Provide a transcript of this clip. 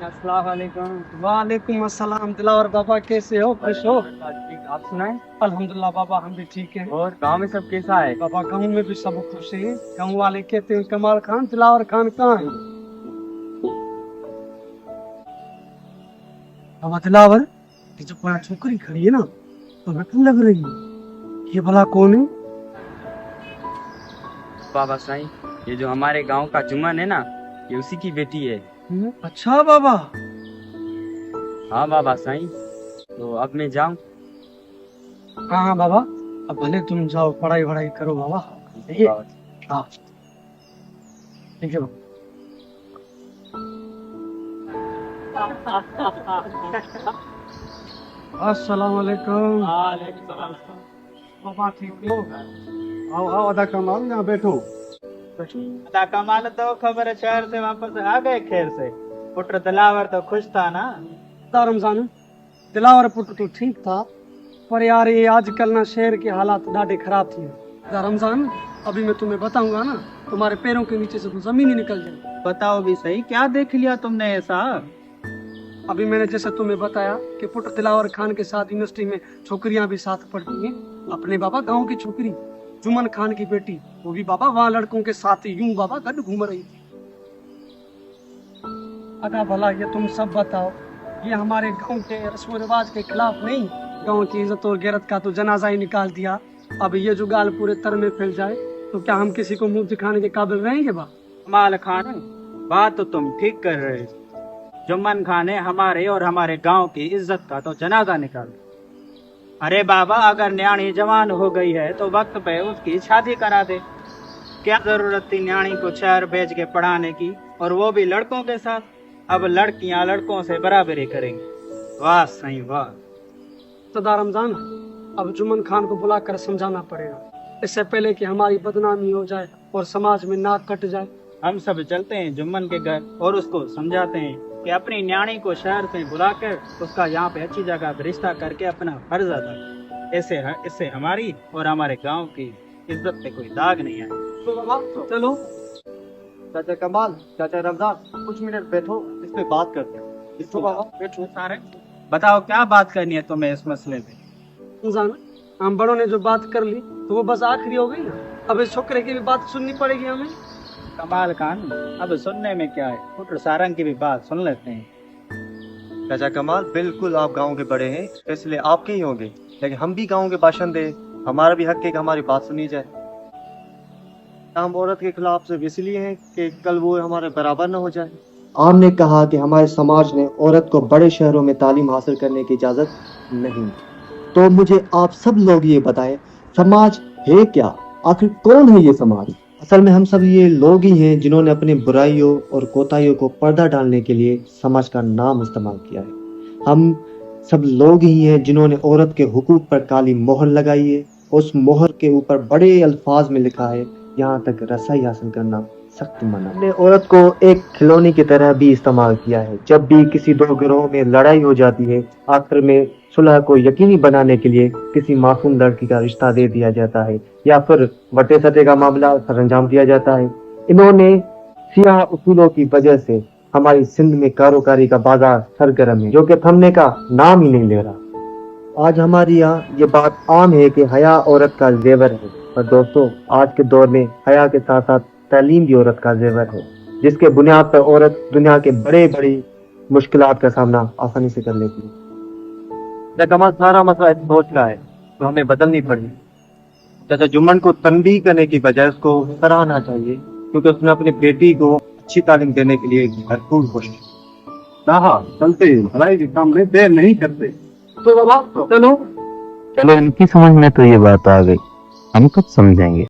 अस्सलाम वालेकुम। वालेकुम अस्सलाम। दिलावर बाबा कैसे हो? खुश हो? आप सुनाएं। अल्हम्दुलिल्लाह बाबा, हम भी ठीक हैं। और गांव में सब कैसा है? बाबा गाँव में भी सब खुश हैं। गाँव वाले कहते हैं कमाल खान, दिलावर खान कहाँ है? बाबा दिलावर, ये जो बड़ा छोकरी खड़ी है ना, तो नकल लग रही है। ये भला कौन है? बाबा साईं, ये जो हमारे गांव का जुम्मन है ना, ये उसी की बेटी है। अच्छा बाबा। हाँ बाबा साईं, तो अब मैं जाऊं? हाँ बाबा, अब भले तुम जाओ, पढ़ाई वढ़ाई करो बाबा। ये हाँ ठीक है बाबा। अस्सलाम वालेकुम। बाबा ठीक हो? आओ आओ अदा कमाल, यहाँ बैठो। कमाल तो खबर है, शहर से वापस आ गए खैर से। पुत्र दिलावर तो खुश था ना? रमजान दिलावर पुट तो ठीक था, पर यार ये आजकल ना शहर के हालात डाटे खराब थी। रमजान, अभी मैं तुम्हें बताऊंगा ना, तुम्हारे पैरों के नीचे से तो जमीन ही निकल जाए। बताओ भी सही, क्या देख लिया तुमने ऐसा? अभी मैंने जैसे तुम्हें बताया कि पुत्र दिलावर खान के साथ यूनिवर्सिटी में छोकरियां भी साथ पढ़ती हैं। अपने बाबा गांव की छोकरी जुमन खान की बेटी, वो भी बाबा वहाँ लड़कों के साथ यूं बाबा गड घूम रही थी। अदा भला ये तुम सब बताओ, ये हमारे गांव के रस्म रिवाज के खिलाफ नहीं? गांव की इज्जत और गैरत का तो जनाजा ही निकाल दिया। अब ये जो गाल पूरे तर में फैल जाए तो क्या हम किसी को मुंह दिखाने के काबिल रहेंगे? बा कमाल खान, बात तो तुम ठीक कर रहे हो। जुम्मन खान ने हमारे और हमारे गांव की इज्जत का तो जनाजा निकाल। अरे बाबा, अगर न्याणी जवान हो गई है तो वक्त पे उसकी शादी करा दे। क्या जरूरत थी न्याणी को शहर भेज के पढ़ाने की, और वो भी लड़कों के साथ? अब लड़कियां लड़कों से बराबरी करेंगी। वाह सही वाह। सदा रमजान, अब जुम्मन खान को बुलाकर समझाना पड़ेगा, इससे पहले कि हमारी बदनामी हो जाए और समाज में नाक कट जाए। हम सब चलते हैं जुम्मन के घर और उसको समझाते हैं कि अपनी न्याणी को शहर से बुलाकर उसका यहाँ पे अच्छी जगह पे रिश्ता करके अपना फर्ज अदा करे। इससे हमारी और हमारे गांव की इज्जत पे कोई दाग नहीं आए। तो बाबा चलो। चाचा कमाल, चाचा रमजान, कुछ मिनट बैठो, इस पे बात करते हैं। तो बाबा बैठो सारे, बताओ क्या बात करनी है तुम्हें इस मसले पे? रमजान, हम बड़ों ने जो बात कर ली तो वो बस आखिरी हो गई ना। अब इस छोकरे की भी बात सुननी पड़ेगी हमें। कमाल खान, अब सुनने में क्या है, पुत्र सारंग की भी बात सुन लेते हैं। चाचा कमाल, बिल्कुल आप गांव के बड़े हैं, इसलिए आपके ही होंगे, लेकिन हम भी गांव के बाशिंदे, हमारा भी हक है कि हमारी बात सुनी जाए। हम औरत के खिलाफ सिर्फ इसलिए हैं कि कल वो हमारे बराबर न हो जाए। आपने कहा कि हमारे समाज ने औरत को बड़े शहरों में तालीम हासिल करने की इजाजत नहीं, तो मुझे आप सब लोग ये बताएं, समाज है क्या? आखिर कौन है ये समाज? असल में हम सब ये लोग ही हैं जिन्होंने अपनी बुराइयों और कोताहियों को पर्दा डालने के लिए समाज का नाम इस्तेमाल किया है। हम सब लोग ही हैं जिन्होंने औरत के हुकूक पर काली मोहर लगाई है। उस मोहर के ऊपर बड़े अल्फाज में लिखा है, यहाँ तक रसाई हासिल करना सख्त मना। हमने औरत को एक खिलौने की तरह भी इस्तेमाल किया है। जब भी किसी दो गिरोह में लड़ाई हो जाती है, आखिर में सुलह को यकीनी बनाने के लिए किसी मासूम लड़की का रिश्ता दे दिया जाता है या फिर बटे सटे का मामला सरंजाम दिया जाता है। इन्होंने सियाह उसूलों की वजह से हमारी सिंध में कारोकारी का बाजार सरगर्म है, जो कि थमने का नाम ही नहीं ले रहा। आज हमारी यहाँ ये बात आम है कि हया औरत का जेवर है, पर दोस्तों आज के दौर में हया के साथ साथ तालीम भी औरत का जेवर है, जिसके बुनियाद पर औरत दुनिया के बड़े बड़ी मुश्किलात का सामना आसानी से कर लेती है। जब हमारा सारा मसला इस सोच का है तो हमें बदलनी पड़ी। चाचा जुम्मन को तंबीह करने की बजाय उसको सराहना चाहिए, क्योंकि उसने अपनी बेटी को अच्छी तालीम देने के लिए भरपूर कोशिश। चलते भलाई के काम में देर नहीं करते। तो बाबा चलो। चलो, इनकी समझ में तो ये बात आ गई, हम कब समझेंगे।